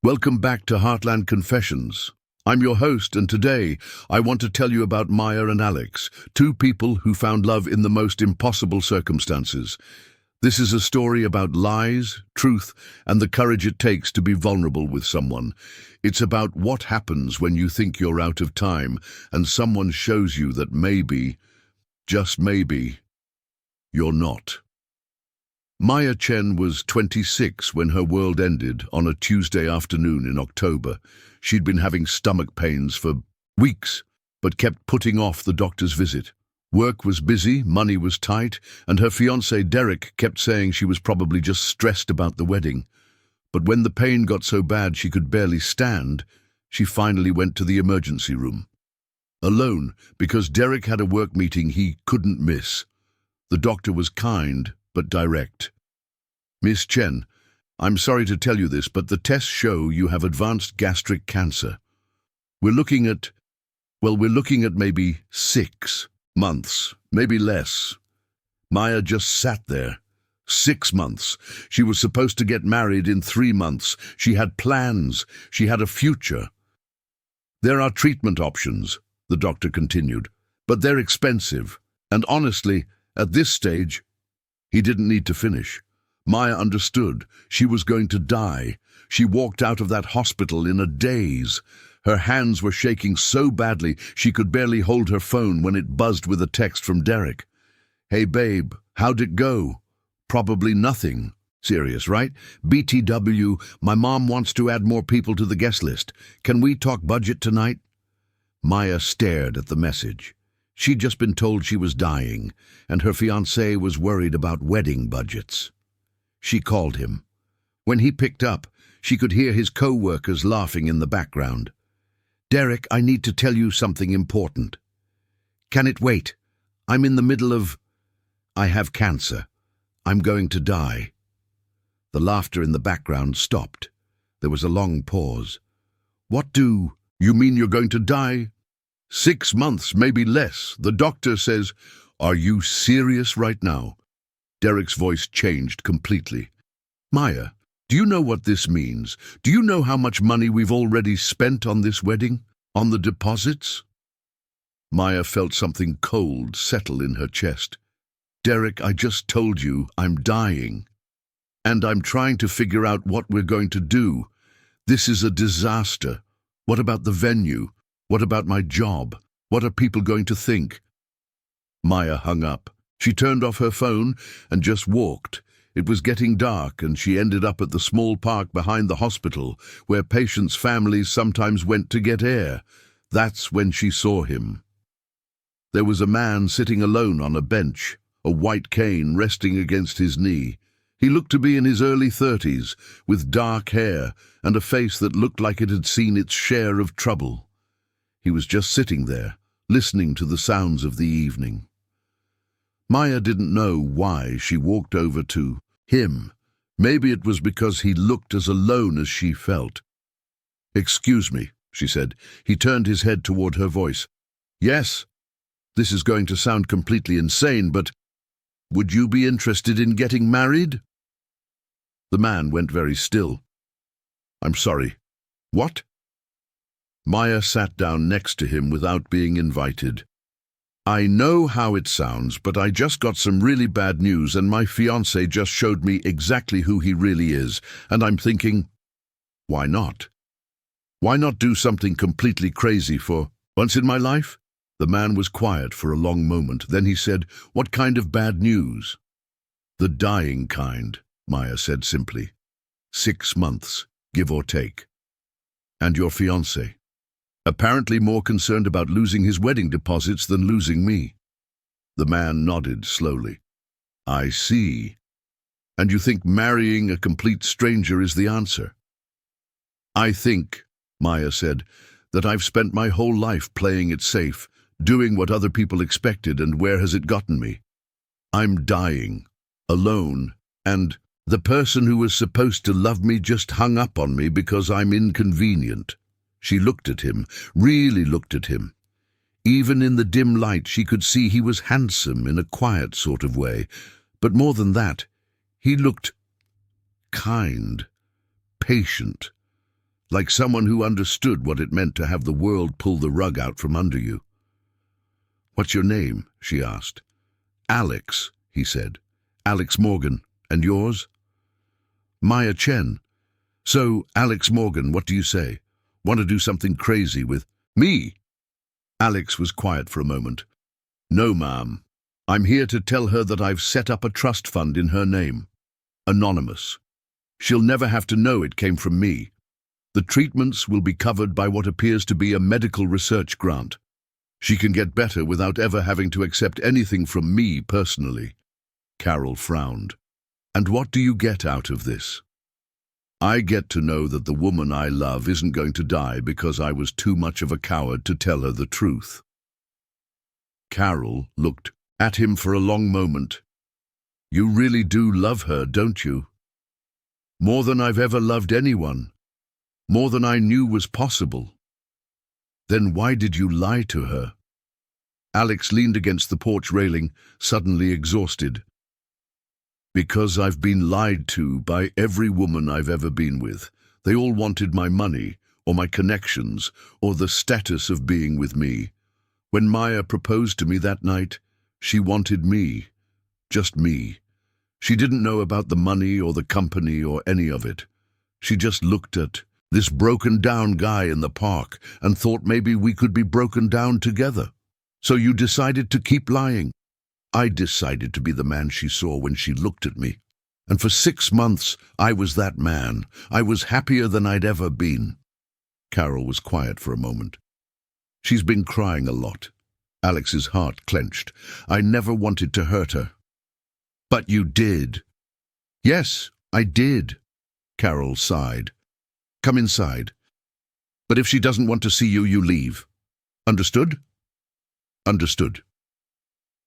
Welcome back to Heartland Confessions. I'm your host, and today I want to tell you about Maya and Alex, two people who found love in the most impossible circumstances. This is a story about lies, truth, and the courage it takes to be vulnerable with someone. It's about what happens when you think you're out of time and someone shows you that maybe, just maybe, you're not. Maya Chen was 26 when her world ended on a Tuesday afternoon in October. She'd been having stomach pains for weeks, but kept putting off the doctor's visit. Work was busy, money was tight, and her fiancé Derek kept saying she was probably just stressed about the wedding. But when the pain got so bad she could barely stand, she finally went to the emergency room. Alone, because Derek had a work meeting he couldn't miss. The doctor was kind, but direct. "Miss Chen, I'm sorry to tell you this, but the tests show you have advanced gastric cancer. We're looking at maybe 6 months, maybe less." Maya just sat there. 6 months. She was supposed to get married in 3 months. She had plans. She had a future. "There are treatment options," the doctor continued, "but they're expensive. And honestly, at this stage," he didn't need to finish. Maya understood. She was going to die. She walked out of that hospital in a daze. Her hands were shaking so badly she could barely hold her phone when it buzzed with a text from Derek. "Hey babe, how'd it go?" "Probably nothing." "Serious, right? BTW, my mom wants to add more people to the guest list. Can we talk budget tonight?" Maya stared at the message. She'd just been told she was dying, and her fiancé was worried about wedding budgets. She called him. When he picked up, she could hear his co-workers laughing in the background. "Derek, I need to tell you something important." "Can it wait? I'm in the middle of... I have cancer. I'm going to die." The laughter in the background stopped. There was a long pause. "What do you mean you're going to die?" 6 months, maybe less. The doctor says, "Are you serious right now?" Derek's voice changed completely. "Maya, do you know what this means? Do you know how much money we've already spent on this wedding? On the deposits?" Maya felt something cold settle in her chest. "Derek, I just told you I'm dying. And I'm trying to figure out what we're going to do. This is a disaster. What about the venue? What about my job? What are people going to think?" Maya hung up. She turned off her phone and just walked. It was getting dark, and she ended up at the small park behind the hospital, where patients' families sometimes went to get air. That's when she saw him. There was a man sitting alone on a bench, a white cane resting against his knee. He looked to be in his early 30s, with dark hair and a face that looked like it had seen its share of trouble. He was just sitting there, listening to the sounds of the evening. Maya didn't know why she walked over to him. Maybe it was because he looked as alone as she felt. "Excuse me," she said. He turned his head toward her voice. "Yes, this is going to sound completely insane, but would you be interested in getting married?" The man went very still. "I'm sorry. What?" Maya sat down next to him without being invited. "I know how it sounds, but I just got some really bad news, and my fiancé just showed me exactly who he really is, and I'm thinking, why not? Why not do something completely crazy for once in my life?" The man was quiet for a long moment. Then he said, "What kind of bad news?" "The dying kind," Maya said simply. 6 months, give or take. "And your fiancé? Apparently more concerned about losing his wedding deposits than losing me." The man nodded slowly. "I see. And you think marrying a complete stranger is the answer?" "I think," Maya said, "that I've spent my whole life playing it safe, doing what other people expected, and where has it gotten me? I'm dying, alone, and the person who was supposed to love me just hung up on me because I'm inconvenient." She looked at him, really looked at him. Even in the dim light she could see he was handsome in a quiet sort of way, but more than that, he looked kind, patient, like someone who understood what it meant to have the world pull the rug out from under you. "What's your name?" she asked. "Alex," he said. "Alex Morgan. And yours?" "Maya Chen." "So, Alex Morgan, what do you say? Want to do something crazy with me?" Alex was quiet for a moment. "No, ma'am. I'm here to tell her that I've set up a trust fund in her name. Anonymous. She'll never have to know it came from me. The treatments will be covered by what appears to be a medical research grant. She can get better without ever having to accept anything from me personally." Carol frowned. "And what do you get out of this?" "I get to know that the woman I love isn't going to die because I was too much of a coward to tell her the truth." Carol looked at him for a long moment. "You really do love her, don't you? More than I've ever loved anyone. More than I knew was possible. Then why did you lie to her?" Alex leaned against the porch railing, suddenly exhausted. "Because I've been lied to by every woman I've ever been with. They all wanted my money, or my connections, or the status of being with me. When Maya proposed to me that night, she wanted me. Just me. She didn't know about the money or the company or any of it. She just looked at this broken-down guy in the park and thought maybe we could be broken down together. So you decided to keep lying." "I decided to be the man she saw when she looked at me. And for 6 months, I was that man. I was happier than I'd ever been." Carol was quiet for a moment. "She's been crying a lot." Alex's heart clenched. "I never wanted to hurt her." "But you did." "Yes, I did." Carol sighed. "Come inside. But if she doesn't want to see you, you leave. Understood?" "Understood."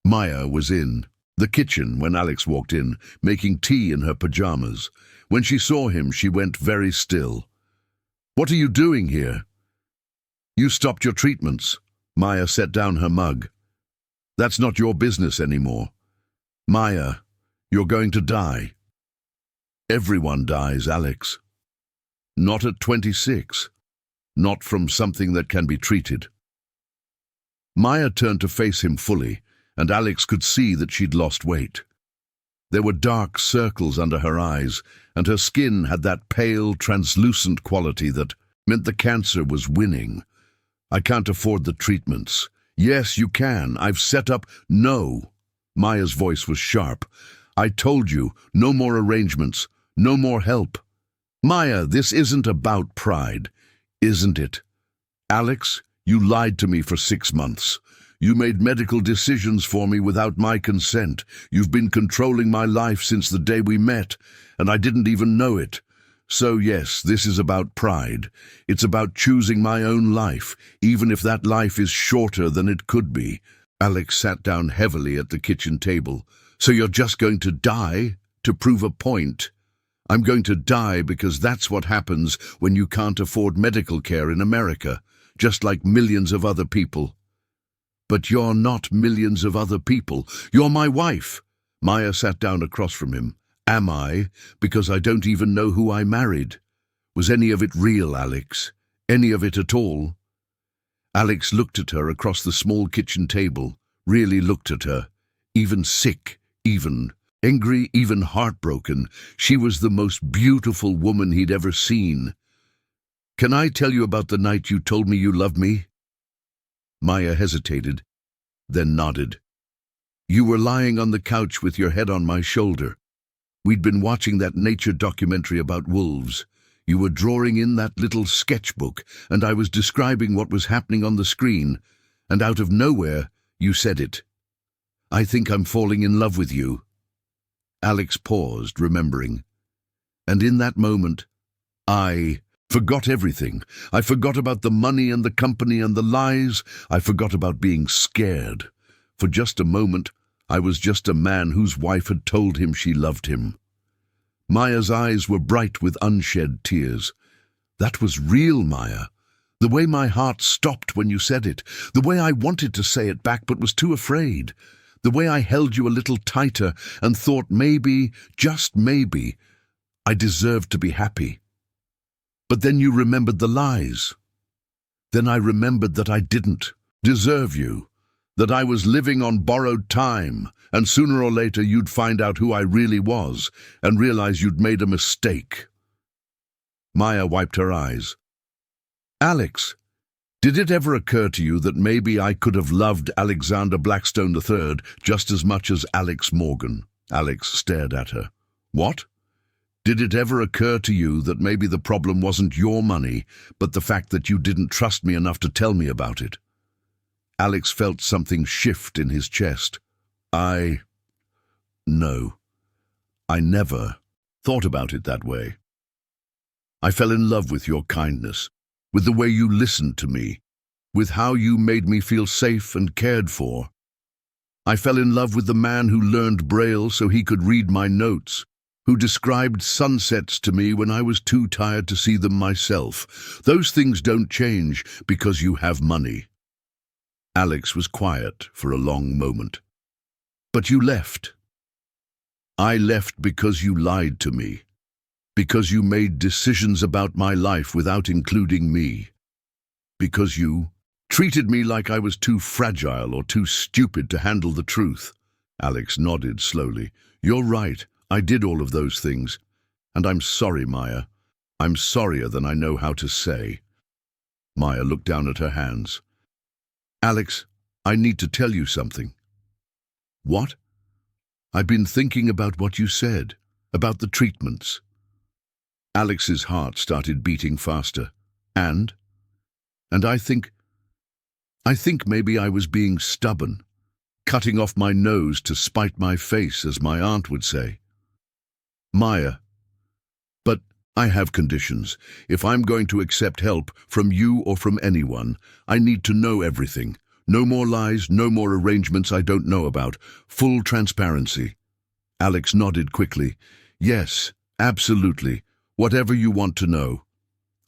Maya was in the kitchen when Alex walked in, making tea in her pajamas. When she saw him, she went very still. "What are you doing here?" "You stopped your treatments." Maya set down her mug. "That's not your business anymore. Maya, you're going to die." "Everyone dies, Alex." "Not at 26. Not from something that can be treated." Maya turned to face him fully, and Alex could see that she'd lost weight. There were dark circles under her eyes, and her skin had that pale, translucent quality that meant the cancer was winning. "I can't afford the treatments." "Yes, you can. I've set up—" "No." Maya's voice was sharp. "I told you, no more arrangements, no more help." "Maya, this isn't about pride." "Isn't it? Alex, you lied to me for 6 months. You made medical decisions for me without my consent. You've been controlling my life since the day we met, and I didn't even know it. So yes, this is about pride. It's about choosing my own life, even if that life is shorter than it could be." Alex sat down heavily at the kitchen table. "So you're just going to die to prove a point?" "I'm going to die because that's what happens when you can't afford medical care in America, just like millions of other people." "But you're not millions of other people. You're my wife." Maya sat down across from him. "Am I? Because I don't even know who I married. Was any of it real, Alex? Any of it at all?" Alex looked at her across the small kitchen table, really looked at her, even sick, even angry, even heartbroken. She was the most beautiful woman he'd ever seen. "Can I tell you about the night you told me you loved me?" Maya hesitated, then nodded. "You were lying on the couch with your head on my shoulder. We'd been watching that nature documentary about wolves. You were drawing in that little sketchbook, and I was describing what was happening on the screen, and out of nowhere, you said it. 'I think I'm falling in love with you.'" Alex paused, remembering. "And in that moment, I forgot everything. I forgot about the money and the company and the lies. I forgot about being scared. For just a moment, I was just a man whose wife had told him she loved him." Maya's eyes were bright with unshed tears. "That was real, Maya. The way my heart stopped when you said it. The way I wanted to say it back but was too afraid. The way I held you a little tighter and thought maybe, just maybe, I deserved to be happy." But then you remembered the lies. Then I remembered that I didn't deserve you, that I was living on borrowed time, and sooner or later you'd find out who I really was and realize you'd made a mistake. Maya wiped her eyes. Alex, did it ever occur to you that maybe I could have loved Alexander Blackstone III just as much as Alex Morgan? Alex stared at her. What? Did it ever occur to you that maybe the problem wasn't your money, but the fact that you didn't trust me enough to tell me about it? Alex felt something shift in his chest. No, I never thought about it that way. I fell in love with your kindness, with the way you listened to me, with how you made me feel safe and cared for. I fell in love with the man who learned Braille so he could read my notes, who described sunsets to me when I was too tired to see them myself. Those things don't change because you have money. Alex was quiet for a long moment. But you left. I left because you lied to me, because you made decisions about my life without including me, because you treated me like I was too fragile or too stupid to handle the truth. Alex nodded slowly. You're right, I did all of those things. And I'm sorry, Maya. I'm sorrier than I know how to say. Maya looked down at her hands. Alex, I need to tell you something. What? I've been thinking about what you said, about the treatments. Alex's heart started beating faster. And I think maybe I was being stubborn, cutting off my nose to spite my face, as my aunt would say. Maya, but I have conditions. If I'm going to accept help from you or from anyone, I need to know everything. No more lies, no more arrangements I don't know about. Full transparency. Alex nodded quickly. Yes, absolutely. Whatever you want to know.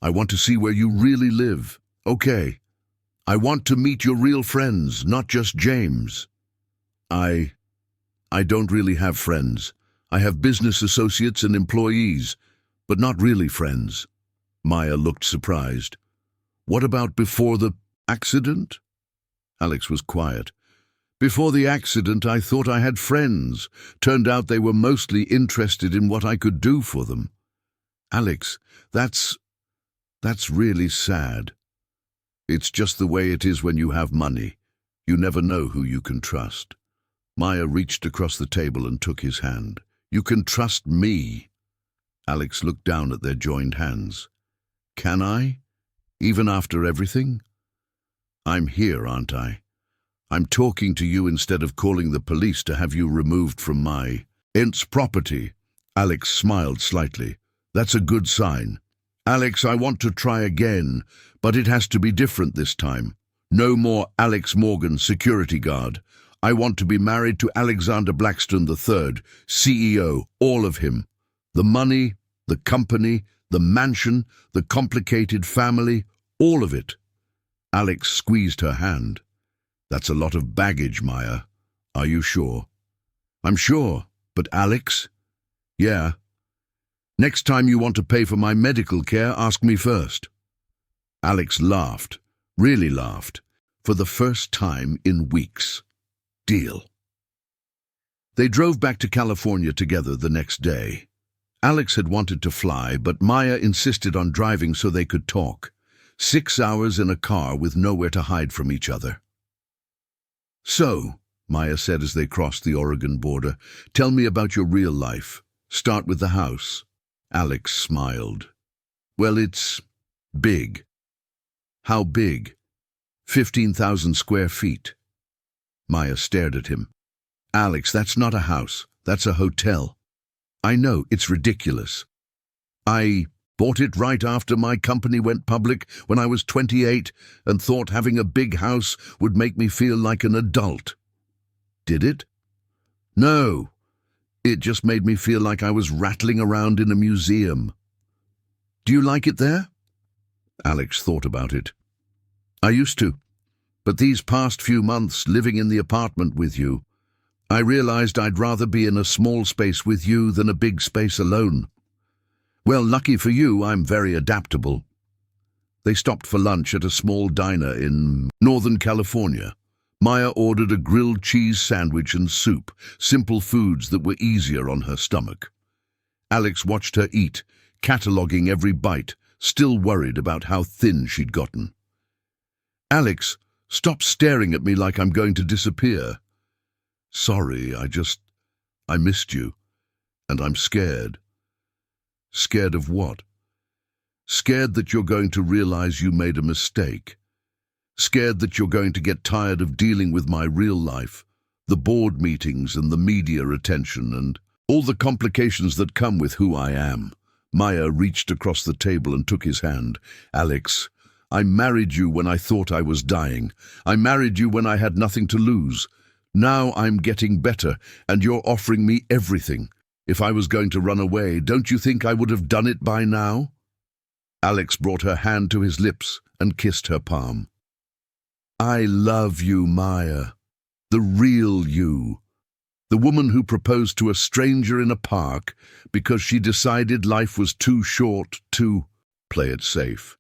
I want to see where you really live. Okay. I want to meet your real friends, not just James. I don't really have friends. I have business associates and employees, but not really friends. Maya looked surprised. What about before the accident? Alex was quiet. Before the accident, I thought I had friends. Turned out they were mostly interested in what I could do for them. Alex, that's really sad. It's just the way it is when you have money. You never know who you can trust. Maya reached across the table and took his hand. You can trust me. Alex looked down at their joined hands. Can I? Even after everything? I'm here, aren't I? I'm talking to you instead of calling the police to have you removed from my aunt's property. Alex smiled slightly. That's a good sign. Alex, I want to try again, but it has to be different this time. No more Alex Morgan, security guard. I want to be married to Alexander Blackstone III, CEO, all of him. The money, the company, the mansion, the complicated family, all of it. Alex squeezed her hand. That's a lot of baggage, Maya. Are you sure? I'm sure, but Alex? Yeah. Next time you want to pay for my medical care, ask me first. Alex laughed, really laughed, for the first time in weeks. Deal. They drove back to California together the next day. Alex had wanted to fly, but Maya insisted on driving so they could talk. 6 hours in a car with nowhere to hide from each other. So, Maya said as they crossed the Oregon border, tell me about your real life. Start with the house. Alex smiled. Well, it's big. How big? 15,000 square feet. Maya stared at him. Alex, that's not a house. That's a hotel. I know, it's ridiculous. I bought it right after my company went public when I was 28 and thought having a big house would make me feel like an adult. Did it? No. It just made me feel like I was rattling around in a museum. Do you like it there? Alex thought about it. I used to, but these past few months living in the apartment with you, I realized I'd rather be in a small space with you than a big space alone. Well, lucky for you, I'm very adaptable. They stopped for lunch at a small diner in Northern California. Maya ordered a grilled cheese sandwich and soup, simple foods that were easier on her stomach. Alex watched her eat, cataloguing every bite, still worried about how thin she'd gotten. Alex, stop staring at me like I'm going to disappear. Sorry, I missed you, and I'm scared. Scared of what? Scared that you're going to realize you made a mistake. Scared that you're going to get tired of dealing with my real life, the board meetings and the media attention and all the complications that come with who I am. Maya reached across the table and took his hand. Alex, I married you when I thought I was dying. I married you when I had nothing to lose. Now I'm getting better, and you're offering me everything. If I was going to run away, don't you think I would have done it by now? Alex brought her hand to his lips and kissed her palm. I love you, Maya. The real you. The woman who proposed to a stranger in a park because she decided life was too short to play it safe.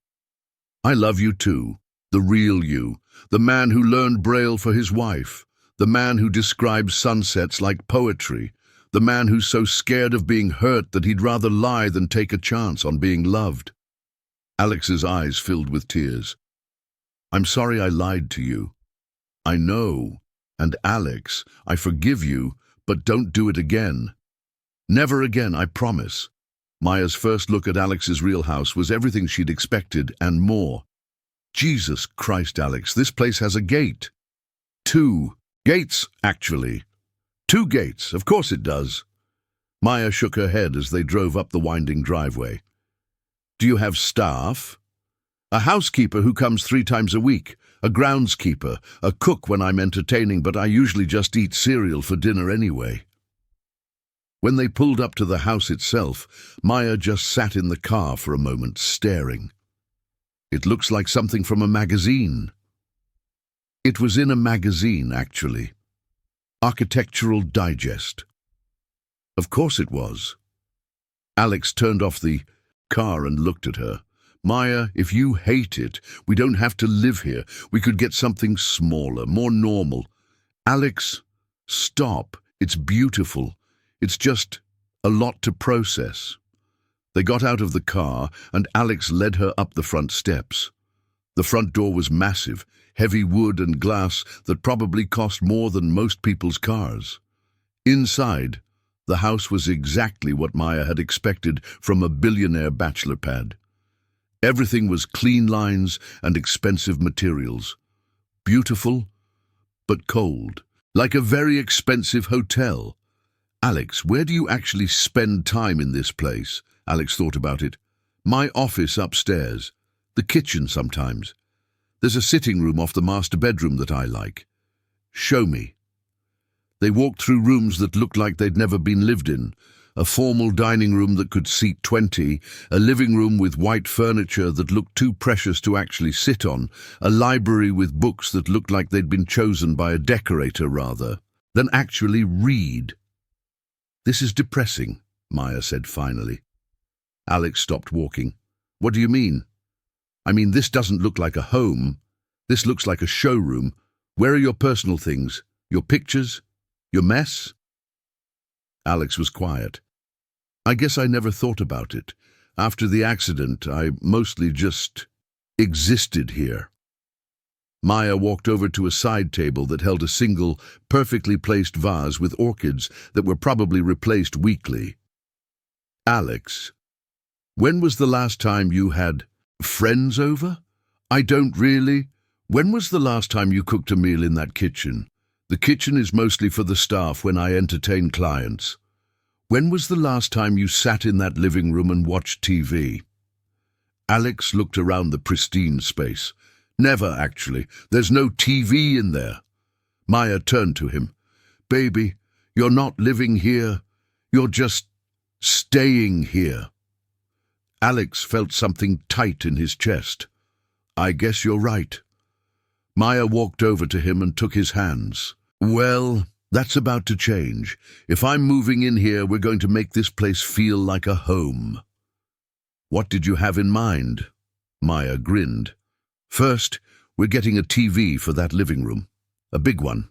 I love you too, the real you, the man who learned Braille for his wife, the man who describes sunsets like poetry, the man who's so scared of being hurt that he'd rather lie than take a chance on being loved. Alex's eyes filled with tears. I'm sorry I lied to you. I know, and Alex, I forgive you, but don't do it again. Never again, I promise. Maya's first look at Alex's real house was everything she'd expected and more. Jesus Christ, Alex, this place has a gate. 2 gates, actually. 2 gates, of course it does. Maya shook her head as they drove up the winding driveway. Do you have staff? A housekeeper who comes 3 times a week, a groundskeeper, a cook when I'm entertaining, but I usually just eat cereal for dinner anyway. When they pulled up to the house itself, Maya just sat in the car for a moment, staring. It looks like something from a magazine. It was in a magazine, actually. Architectural Digest. Of course it was. Alex turned off the car and looked at her. Maya, if you hate it, we don't have to live here. We could get something smaller, more normal. Alex, stop. It's beautiful. It's just a lot to process. They got out of the car and Alex led her up the front steps. The front door was massive, heavy wood and glass that probably cost more than most people's cars. Inside, the house was exactly what Maya had expected from a billionaire bachelor pad. Everything was clean lines and expensive materials. Beautiful, but cold, like a very expensive hotel. Alex, where do you actually spend time in this place? Alex thought about it. My office upstairs. The kitchen sometimes. There's a sitting room off the master bedroom that I like. Show me. They walked through rooms that looked like they'd never been lived in. A formal dining room that could seat 20, a living room with white furniture that looked too precious to actually sit on, a library with books that looked like they'd been chosen by a decorator rather than actually read. This is depressing, Maya said finally. Alex stopped walking. What do you mean? I mean, this doesn't look like a home. This looks like a showroom. Where are your personal things? Your pictures? Your mess? Alex was quiet. I guess I never thought about it. After the accident, I mostly just existed here. Maya walked over to a side table that held a single, perfectly placed vase with orchids that were probably replaced weekly. Alex, when was the last time you had friends over? I don't really. When was the last time you cooked a meal in that kitchen? The kitchen is mostly for the staff when I entertain clients. When was the last time you sat in that living room and watched TV? Alex looked around the pristine space. Never, actually. There's no TV in there. Maya turned to him. Baby, you're not living here. You're just staying here. Alex felt something tight in his chest. I guess you're right. Maya walked over to him and took his hands. Well, that's about to change. If I'm moving in here, we're going to make this place feel like a home. What did you have in mind? Maya grinned. First, we're getting a TV for that living room. A big one.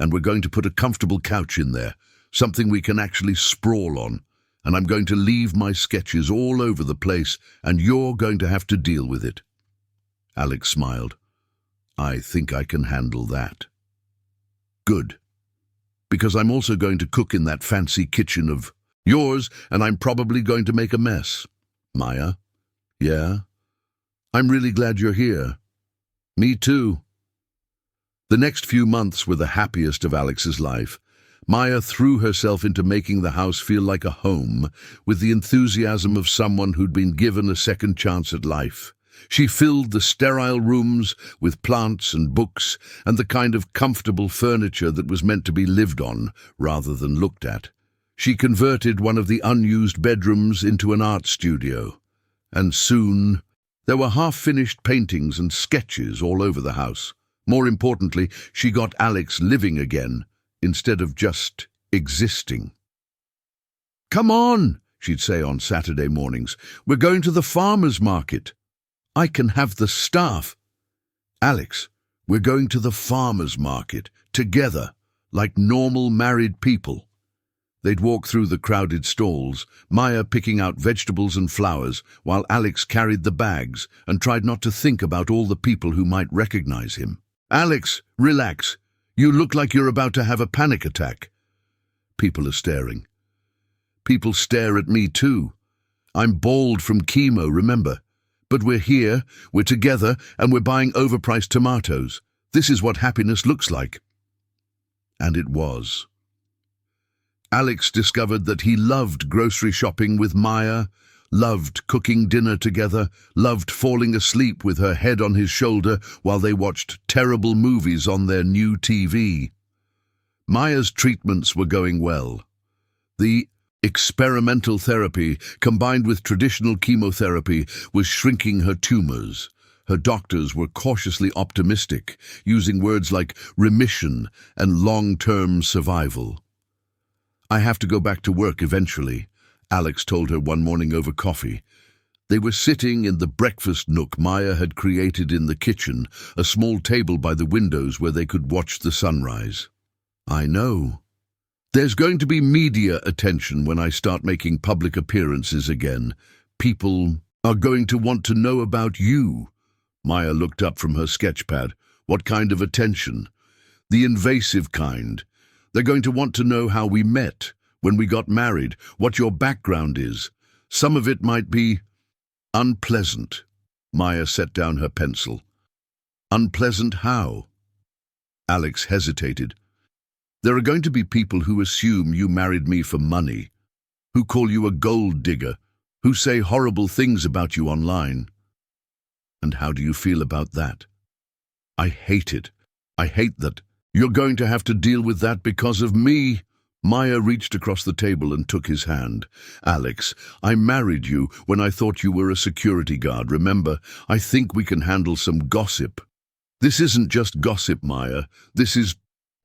And we're going to put a comfortable couch in there, something we can actually sprawl on. And I'm going to leave my sketches all over the place, and you're going to have to deal with it. Alex smiled. I think I can handle that. Good. Because I'm also going to cook in that fancy kitchen of yours, and I'm probably going to make a mess. Maya? Yeah? I'm really glad you're here. Me too. The next few months were the happiest of Alex's life. Maya threw herself into making the house feel like a home, with the enthusiasm of someone who'd been given a second chance at life. She filled the sterile rooms with plants and books and the kind of comfortable furniture that was meant to be lived on rather than looked at. She converted one of the unused bedrooms into an art studio, and soon there were half-finished paintings and sketches all over the house. More importantly, she got Alex living again, instead of just existing. Come on, she'd say on Saturday mornings. We're going to the farmer's market. I can have the staff. Alex, we're going to the farmer's market, together, like normal married people. They'd walk through the crowded stalls, Maya picking out vegetables and flowers, while Alex carried the bags and tried not to think about all the people who might recognize him. Alex, relax. You look like you're about to have a panic attack. People are staring. People stare at me too. I'm bald from chemo, remember? But we're here, we're together, and we're buying overpriced tomatoes. This is what happiness looks like. And it was. Alex discovered that he loved grocery shopping with Maya, loved cooking dinner together, loved falling asleep with her head on his shoulder while they watched terrible movies on their new TV. Maya's treatments were going well. The experimental therapy, combined with traditional chemotherapy, was shrinking her tumors. Her doctors were cautiously optimistic, using words like remission and long-term survival. I have to go back to work eventually, Alex told her one morning over coffee. They were sitting in the breakfast nook Maya had created in the kitchen, a small table by the windows where they could watch the sunrise. I know. There's going to be media attention when I start making public appearances again. People are going to want to know about you. Maya looked up from her sketchpad. What kind of attention? The invasive kind. They're going to want to know how we met, when we got married, what your background is. Some of it might be unpleasant. Maya set down her pencil. Unpleasant how? Alex hesitated. There are going to be people who assume you married me for money, who call you a gold digger, who say horrible things about you online. And how do you feel about that? I hate it. I hate that. You're going to have to deal with that because of me. Maya reached across the table and took his hand. Alex, I married you when I thought you were a security guard, remember? I think we can handle some gossip. This isn't just gossip, Maya. This is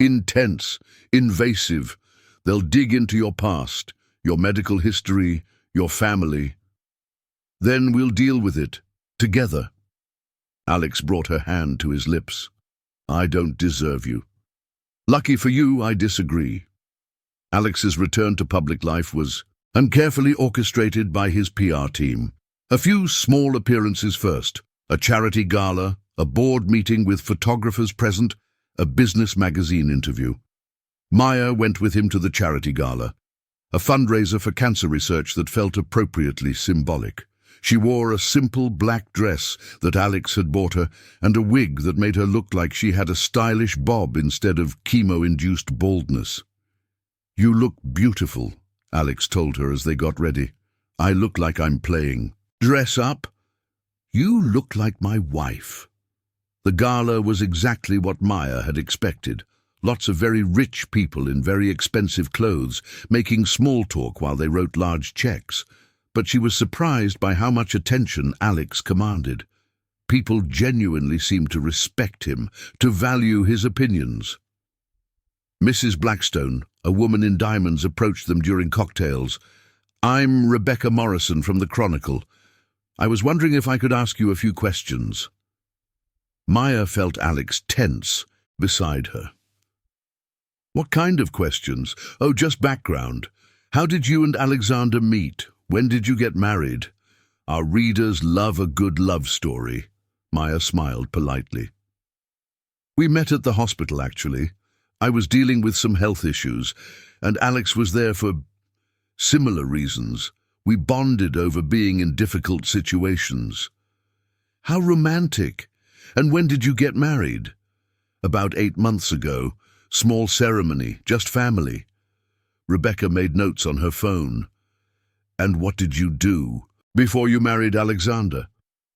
intense, invasive. They'll dig into your past, your medical history, your family. Then we'll deal with it, together. Alex brought her hand to his lips. I don't deserve you. Lucky for you, I disagree. Alex's return to public life was carefully orchestrated by his PR team. A few small appearances first, a charity gala, a board meeting with photographers present, a business magazine interview. Maya went with him to the charity gala, a fundraiser for cancer research that felt appropriately symbolic. She wore a simple black dress that Alex had bought her and a wig that made her look like she had a stylish bob instead of chemo-induced baldness. You look beautiful, Alex told her as they got ready. I look like I'm playing. Dress up? You look like my wife. The gala was exactly what Maya had expected. Lots of very rich people in very expensive clothes, making small talk while they wrote large checks. But she was surprised by how much attention Alex commanded. People genuinely seemed to respect him, to value his opinions. Mrs. Blackstone, a woman in diamonds, approached them during cocktails. I'm Rebecca Morrison from the Chronicle. I was wondering if I could ask you a few questions. Maya felt Alex tense beside her. What kind of questions? Oh, just background. How did you and Alexander meet? When did you get married? Our readers love a good love story. Maya smiled politely. We met at the hospital, actually. I was dealing with some health issues, and Alex was there for similar reasons. We bonded over being in difficult situations. How romantic! And when did you get married? About 8 months ago. Small ceremony, just family. Rebecca made notes on her phone. And what did you do before you married Alexander?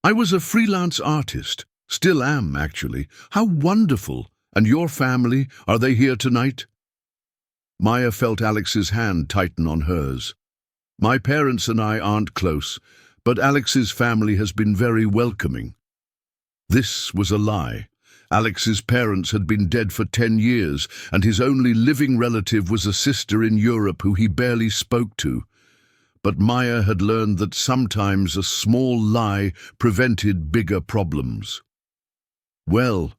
I was a freelance artist. Still am, actually. How wonderful! And your family, are they here tonight? Maya felt Alex's hand tighten on hers. My parents and I aren't close, but Alex's family has been very welcoming. This was a lie. Alex's parents had been dead for 10 years, and his only living relative was a sister in Europe who he barely spoke to. But Maya had learned that sometimes a small lie prevented bigger problems. Well,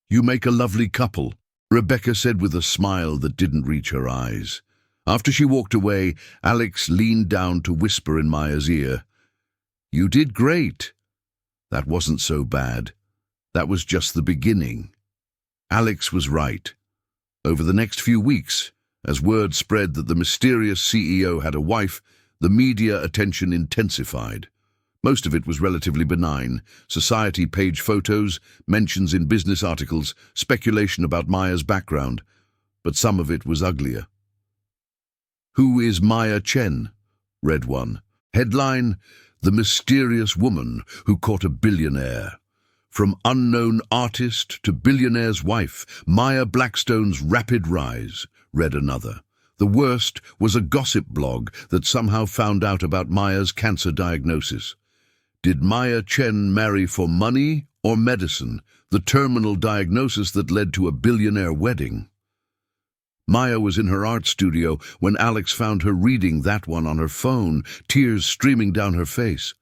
you make a lovely couple, Rebecca said with a smile that didn't reach her eyes. After she walked away, Alex leaned down to whisper in Maya's ear. You did great. That wasn't so bad. That was just the beginning. Alex was right. Over the next few weeks, as word spread that the mysterious CEO had a wife, the media attention intensified. Most of it was relatively benign. Society page photos, mentions in business articles, speculation about Maya's background. But some of it was uglier. Who is Maya Chen? Read one. Headline, The Mysterious Woman Who Caught a Billionaire. From unknown artist to billionaire's wife, Maya Blackstone's rapid rise, read another. The worst was a gossip blog that somehow found out about Maya's cancer diagnosis. Did Maya Chen marry for money or medicine, the terminal diagnosis that led to a billionaire wedding? Maya was in her art studio when Alex found her reading that one on her phone, tears streaming down her face.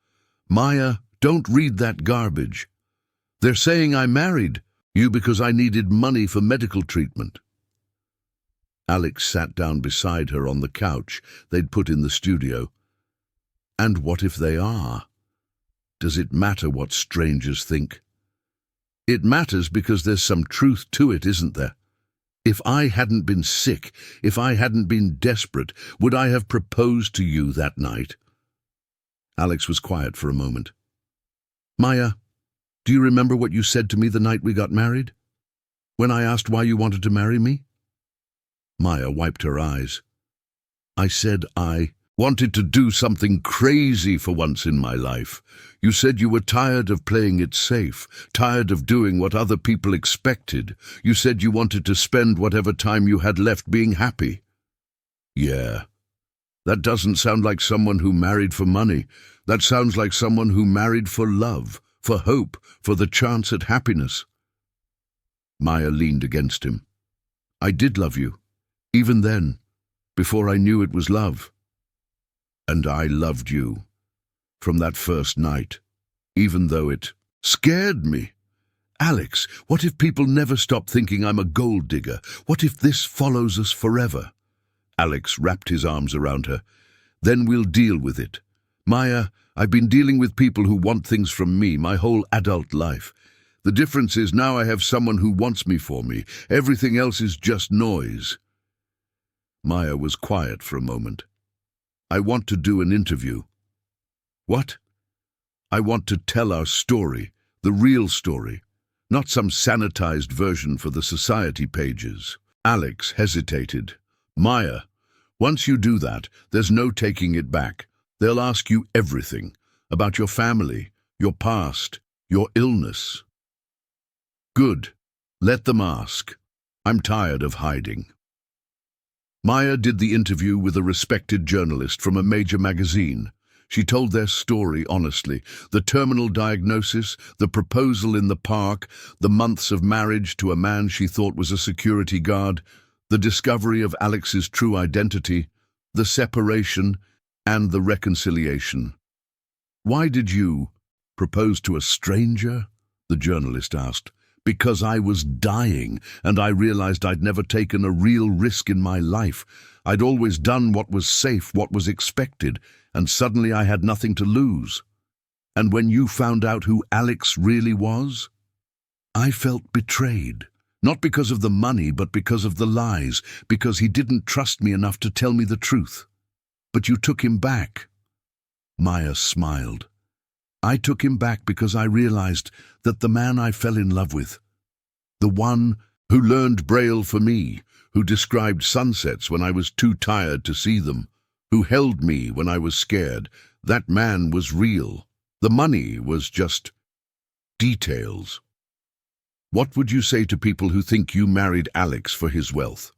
Maya, don't read that garbage. They're saying I married you because I needed money for medical treatment. Alex sat down beside her on the couch they'd put in the studio. And what if they are? Does it matter what strangers think? It matters because there's some truth to it, isn't there? If I hadn't been sick, if I hadn't been desperate, would I have proposed to you that night? Alex was quiet for a moment. Maya, do you remember what you said to me the night we got married? When I asked why you wanted to marry me? Maya wiped her eyes. I said I wanted to do something crazy for once in my life. You said you were tired of playing it safe, tired of doing what other people expected. You said you wanted to spend whatever time you had left being happy. Yeah, that doesn't sound like someone who married for money. That sounds like someone who married for love, for hope, for the chance at happiness. Maya leaned against him. I did love you, even then, before I knew it was love. And I loved you, from that first night, even though it scared me. Alex, what if people never stop thinking I'm a gold digger? What if this follows us forever? Alex wrapped his arms around her. Then we'll deal with it. Maya, I've been dealing with people who want things from me my whole adult life. The difference is now I have someone who wants me for me. Everything else is just noise. Maya was quiet for a moment. I want to do an interview. What? I want to tell our story, the real story, not some sanitized version for the society pages. Alex hesitated. Maya, once you do that, there's no taking it back. They'll ask you everything, about your family, your past, your illness. Good. Let them ask. I'm tired of hiding. Maya did the interview with a respected journalist from a major magazine. She told their story honestly. The terminal diagnosis, the proposal in the park, the months of marriage to a man she thought was a security guard, the discovery of Alex's true identity, the separation, and the reconciliation. Why did you, Proposed to a stranger? The journalist asked. Because I was dying, and I realized I'd never taken a real risk in my life. I'd always done what was safe, what was expected, and suddenly I had nothing to lose. And when you found out who Alex really was, I felt betrayed. Not because of the money, but because of the lies, because he didn't trust me enough to tell me the truth. But you took him back. Maya smiled. I took him back because I realized that the man I fell in love with, the one who learned Braille for me, who described sunsets when I was too tired to see them, who held me when I was scared, that man was real. The money was just details. What would you say to people who think you married Alex for his wealth?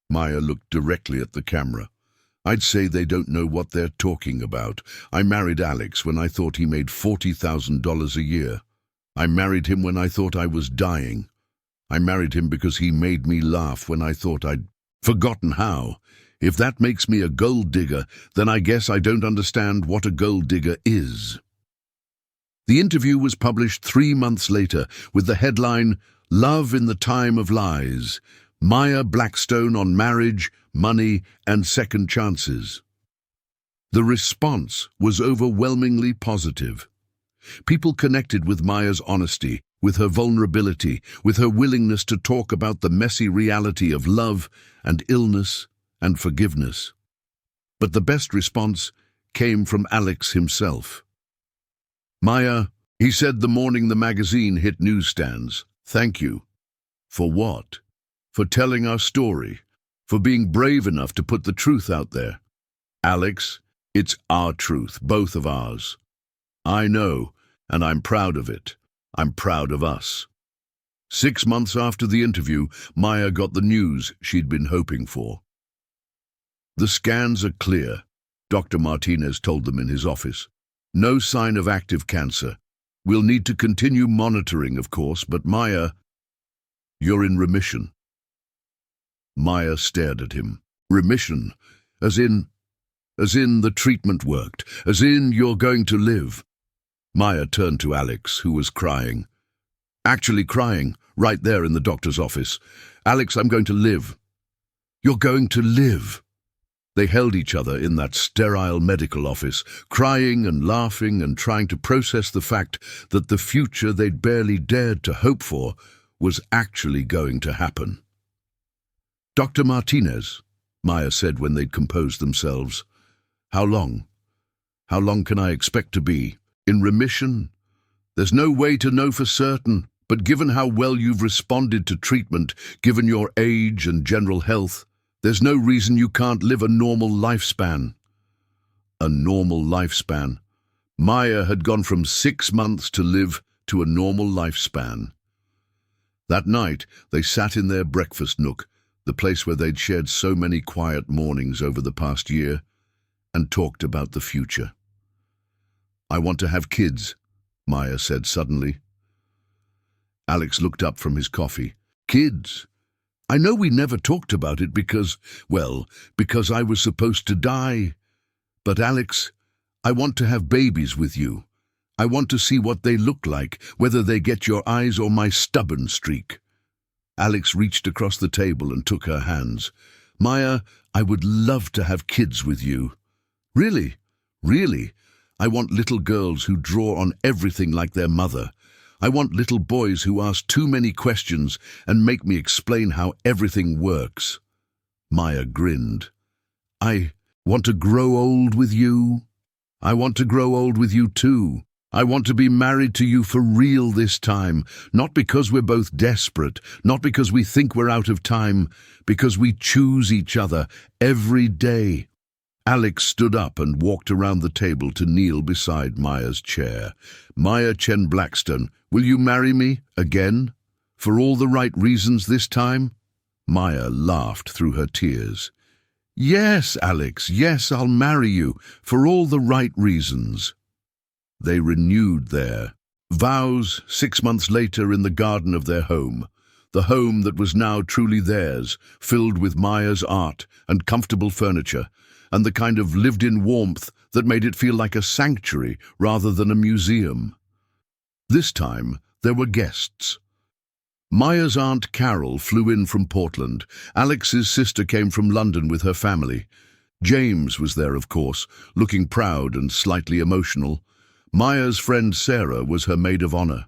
Maya looked directly at the camera. I'd say they don't know what they're talking about. I married Alex when I thought he made $40,000 a year. I married him when I thought I was dying. I married him because he made me laugh when I thought I'd forgotten how. If that makes me a gold digger, then I guess I don't understand what a gold digger is. The interview was published 3 months later with the headline, Love in the Time of Lies, Maya Blackstone on Marriage, Money and Second Chances. The response was overwhelmingly positive. People connected with Maya's honesty, with her vulnerability, with her willingness to talk about the messy reality of love and illness and forgiveness. But the best response came from Alex himself. Maya, he said the morning the magazine hit newsstands, thank you. For what? For telling our story. For being brave enough to put the truth out there. Alex, it's our truth, both of ours. I know, and I'm proud of it. I'm proud of us. 6 months after the interview, Maya got the news she'd been hoping for. The scans are clear, Dr. Martinez told them in his office. No sign of active cancer. We'll need to continue monitoring, of course, but Maya, you're in remission. Maya stared at him. Remission? As in the treatment worked, as in you're going to live. Maya turned to Alex, who was crying. Actually crying, right there in the doctor's office. Alex, I'm going to live. You're going to live. They held each other in that sterile medical office, crying and laughing and trying to process the fact that the future they'd barely dared to hope for was actually going to happen. Dr. Martinez, Maya said when they'd composed themselves. How long? How long can I expect to be? In remission? There's no way to know for certain, but given how well you've responded to treatment, given your age and general health, there's no reason you can't live a normal lifespan. A normal lifespan. Maya had gone from 6 months to live to a normal lifespan. That night, they sat in their breakfast nook, the place where they'd shared so many quiet mornings over the past year, and talked about the future. I want to have kids, Maya said suddenly. Alex looked up from his coffee. Kids? I know we never talked about it because I was supposed to die. But Alex, I want to have babies with you. I want to see what they look like, whether they get your eyes or my stubborn streak. Alex reached across the table and took her hands. Maya, I would love to have kids with you. Really? Really? I want little girls who draw on everything like their mother. I want little boys who ask too many questions and make me explain how everything works. Maya grinned. I want to grow old with you. I want to grow old with you too. I want to be married to you for real this time, not because we're both desperate, not because we think we're out of time, because we choose each other every day. Alex stood up and walked around the table to kneel beside Maya's chair. Maya Chen Blackstone, will you marry me again? For all the right reasons this time? Maya laughed through her tears. Yes, Alex, yes, I'll marry you, for all the right reasons. They renewed their vows 6 months later in the garden of their home, the home that was now truly theirs, filled with Maya's art and comfortable furniture, and the kind of lived-in warmth that made it feel like a sanctuary rather than a museum. This time, there were guests. Maya's Aunt Carol flew in from Portland. Alex's sister came from London with her family. James was there, of course, looking proud and slightly emotional. Maya's friend Sarah was her maid of honor.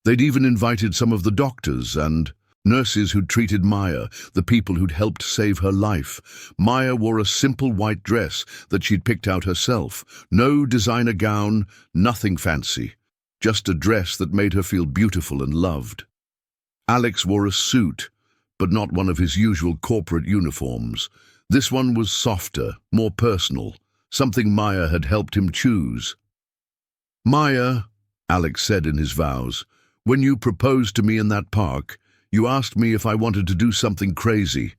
They'd even invited some of the doctors and nurses who'd treated Maya, the people who'd helped save her life. Maya wore a simple white dress that she'd picked out herself. No designer gown, nothing fancy. Just a dress that made her feel beautiful and loved. Alex wore a suit, but not one of his usual corporate uniforms. This one was softer, more personal, something Maya had helped him choose. "Maya," Alex said in his vows, "when you proposed to me in that park, you asked me if I wanted to do something crazy.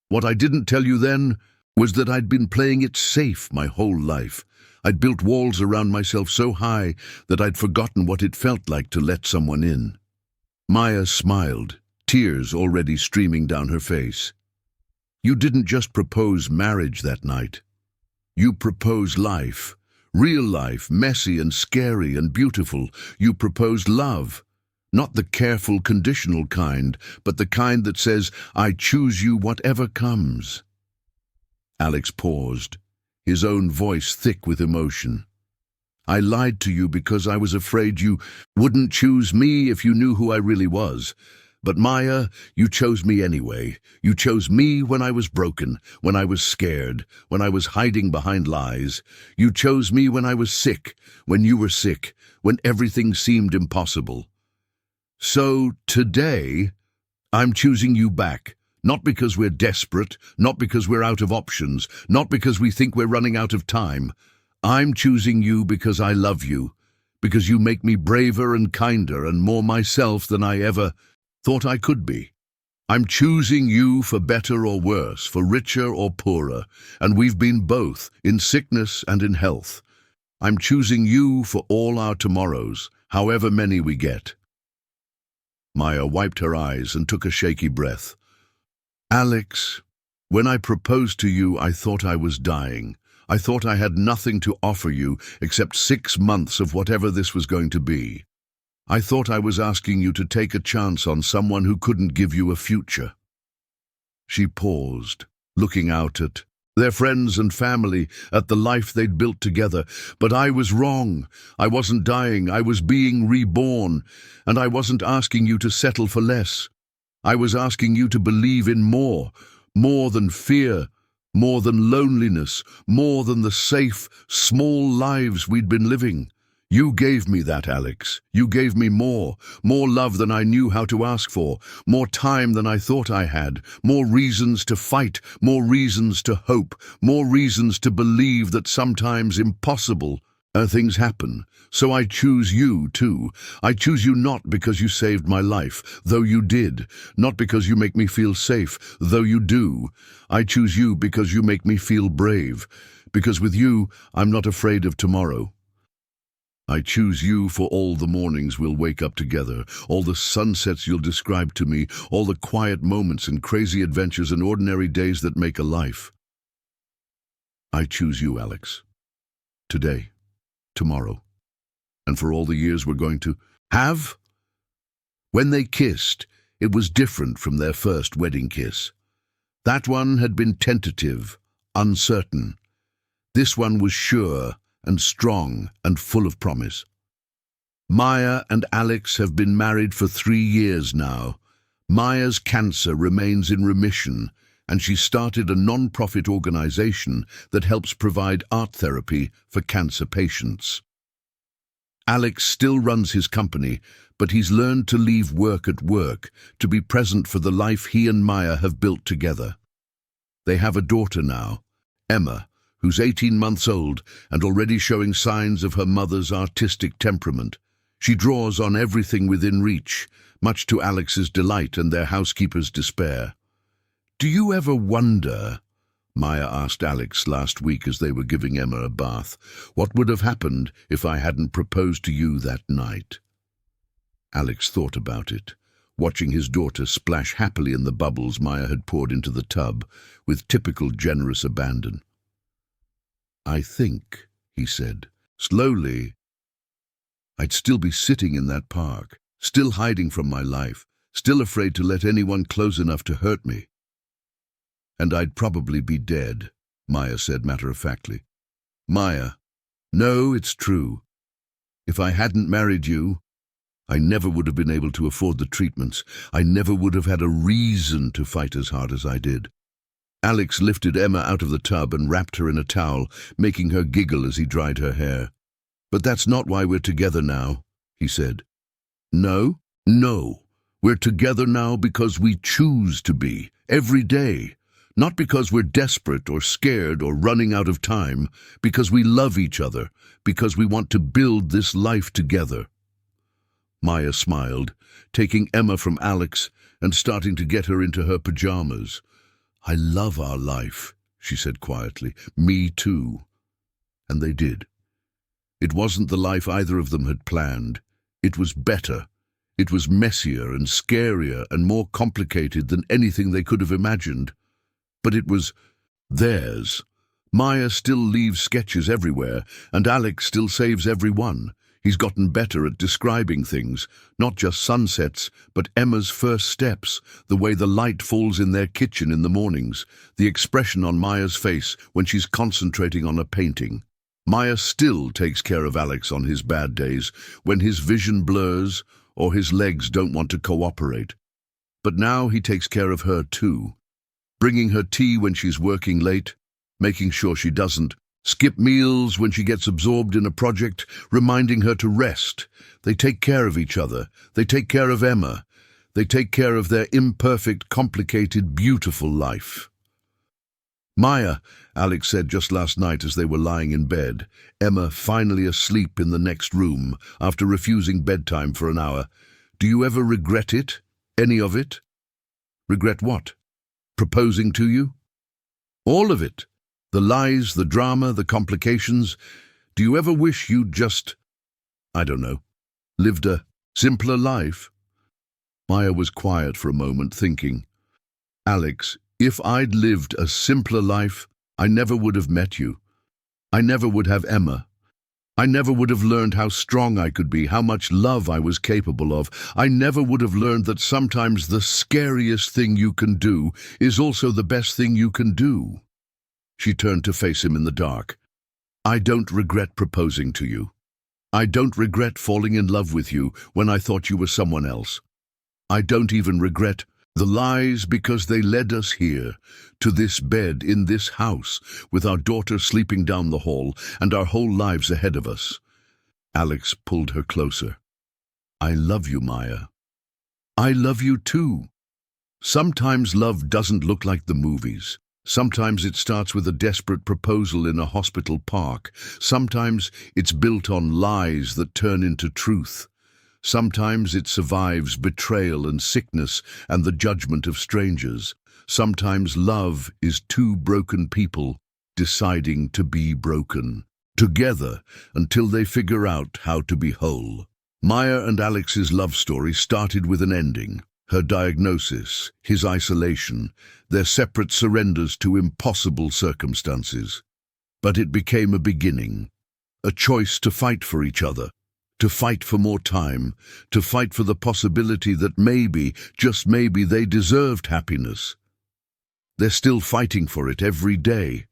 What I didn't tell you then was that I'd been playing it safe my whole life. I'd built walls around myself so high that I'd forgotten what it felt like to let someone in." Maya smiled, tears already streaming down her face. "You didn't just propose marriage that night. You proposed life. Real life, messy and scary and beautiful. You proposed love. Not the careful, conditional kind, but the kind that says, 'I choose you whatever comes.'" Alex paused, his own voice thick with emotion. "I lied to you because I was afraid you wouldn't choose me if you knew who I really was. But Maya, you chose me anyway. You chose me when I was broken, when I was scared, when I was hiding behind lies. You chose me when I was sick, when you were sick, when everything seemed impossible. So today, I'm choosing you back. Not because we're desperate, not because we're out of options, not because we think we're running out of time. I'm choosing you because I love you, because you make me braver and kinder and more myself than I ever thought I could be. I'm choosing you for better or worse, for richer or poorer, and we've been both, in sickness and in health. I'm choosing you for all our tomorrows, however many we get." Maya wiped her eyes and took a shaky breath. "Alex, when I proposed to you, I thought I was dying. I thought I had nothing to offer you except 6 months of whatever this was going to be. I thought I was asking you to take a chance on someone who couldn't give you a future." She paused, looking out at their friends and family, at the life they'd built together. "But I was wrong. I wasn't dying. I was being reborn. And I wasn't asking you to settle for less. I was asking you to believe in more than fear, more than loneliness, more than the safe, small lives we'd been living. You gave me that, Alex. You gave me more love than I knew how to ask for, more time than I thought I had, more reasons to fight, more reasons to hope, more reasons to believe that sometimes impossible things happen. So I choose you, too. I choose you not because you saved my life, though you did, not because you make me feel safe, though you do. I choose you because you make me feel brave, because with you, I'm not afraid of tomorrow. I choose you for all the mornings we'll wake up together, all the sunsets you'll describe to me, all the quiet moments and crazy adventures and ordinary days that make a life. I choose you, Alex. Today, tomorrow, and for all the years we're going to have." When they kissed, it was different from their first wedding kiss. That one had been tentative, uncertain. This one was sure and strong and full of promise. Maya and Alex have been married for 3 years now. Maya's cancer remains in remission, and she started a non-profit organization that helps provide art therapy for cancer patients. Alex still runs his company, but he's learned to leave work at work, to be present for the life he and Maya have built together. They have a daughter now, Emma, who's 18 months old and already showing signs of her mother's artistic temperament. She draws on everything within reach, much to Alex's delight and their housekeeper's despair. "Do you ever wonder," Maya asked Alex last week as they were giving Emma a bath, "what would have happened if I hadn't proposed to you that night?" Alex thought about it, watching his daughter splash happily in the bubbles Maya had poured into the tub with typical generous abandon. "I think," he said, slowly, I'd still be sitting in that park, still hiding from my life, still afraid to let anyone close enough to hurt me. And I'd probably be dead, Maya said matter-of-factly. Maya, no, it's true. If I hadn't married you, I never would have been able to afford the treatments. I never would have had a reason to fight as hard as I did. Alex lifted Emma out of the tub and wrapped her in a towel, making her giggle as he dried her hair. But that's not why we're together now, he said. No, no. We're together now because we choose to be, every day. Not because we're desperate or scared or running out of time, because we love each other, because we want to build this life together. Maya smiled, taking Emma from Alex and starting to get her into her pajamas. I love our life, she said quietly. Me too. And they did. It wasn't the life either of them had planned. It was better. It was messier and scarier and more complicated than anything they could have imagined. But it was theirs. Maya still leaves sketches everywhere, and Alex still saves every one. He's gotten better at describing things, not just sunsets, but Emma's first steps, the way the light falls in their kitchen in the mornings, the expression on Maya's face when she's concentrating on a painting. Maya still takes care of Alex on his bad days, when his vision blurs or his legs don't want to cooperate. But now he takes care of her too, bringing her tea when she's working late, making sure she doesn't skip meals when she gets absorbed in a project, reminding her to rest. They take care of each other. They take care of Emma. They take care of their imperfect, complicated, beautiful life. Maya, Alex said just last night as they were lying in bed, Emma finally asleep in the next room after refusing bedtime for an hour. Do you ever regret it? Any of it? Regret what? Proposing to you? All of it. The lies, the drama, the complications. Do you ever wish you'd just, I don't know, lived a simpler life? Maya was quiet for a moment, thinking, Alex, if I'd lived a simpler life, I never would have met you. I never would have Emma. I never would have learned how strong I could be, how much love I was capable of. I never would have learned that sometimes the scariest thing you can do is also the best thing you can do. She turned to face him in the dark. I don't regret proposing to you. I don't regret falling in love with you when I thought you were someone else. I don't even regret the lies because they led us here, to this bed in this house, with our daughter sleeping down the hall and our whole lives ahead of us. Alex pulled her closer. I love you, Maya. I love you too. Sometimes love doesn't look like the movies. Sometimes it starts with a desperate proposal in a hospital park. Sometimes it's built on lies that turn into truth. Sometimes it survives betrayal and sickness and the judgment of strangers. Sometimes love is two broken people deciding to be broken together until they figure out how to be whole. Maya and Alex's love story started with an ending. Her diagnosis, his isolation, their separate surrenders to impossible circumstances. But it became a beginning, a choice to fight for each other, to fight for more time, to fight for the possibility that maybe, just maybe, they deserved happiness. They're still fighting for it every day.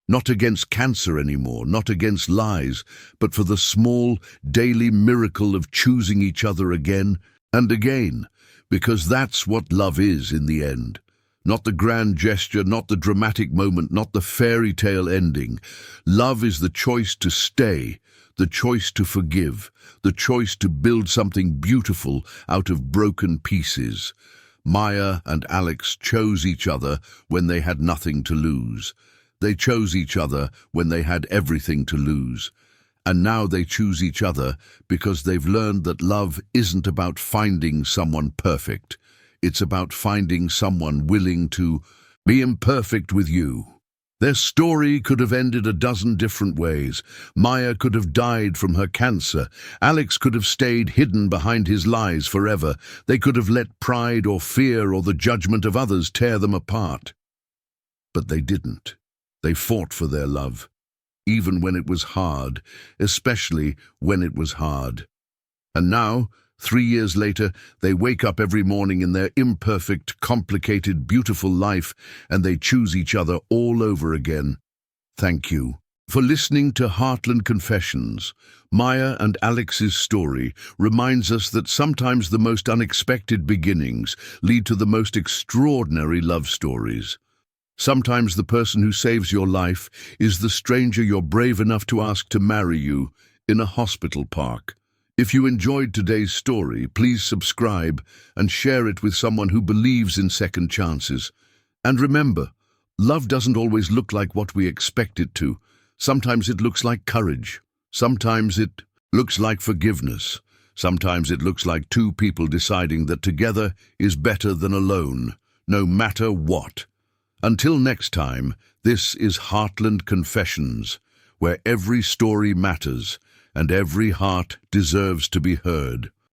Not against cancer anymore, not against lies, but for the small, daily miracle of choosing each other again and again. Because that's what love is in the end. Not the grand gesture, not the dramatic moment, not the fairy tale ending. Love is the choice to stay, the choice to forgive, the choice to build something beautiful out of broken pieces. Maya and Alex chose each other when they had nothing to lose. They chose each other when they had everything to lose. And now they choose each other because they've learned that love isn't about finding someone perfect. It's about finding someone willing to be imperfect with you. Their story could have ended a dozen different ways. Maya could have died from her cancer. Alex could have stayed hidden behind his lies forever. They could have let pride or fear or the judgment of others tear them apart. But they didn't. They fought for their love. even when it was hard, especially when it was hard. And now, 3 years later, they wake up every morning in their imperfect, complicated, beautiful life, and they choose each other all over again. Thank you for listening to Heartland Confessions. Maya and Alex's story reminds us that sometimes the most unexpected beginnings lead to the most extraordinary love stories. Sometimes the person who saves your life is the stranger you're brave enough to ask to marry you in a hospital park. If you enjoyed today's story, please subscribe and share it with someone who believes in second chances. And remember, love doesn't always look like what we expect it to. Sometimes it looks like courage. Sometimes it looks like forgiveness. Sometimes it looks like two people deciding that together is better than alone, no matter what. Until next time, this is Heartland Confessions, where every story matters and every heart deserves to be heard.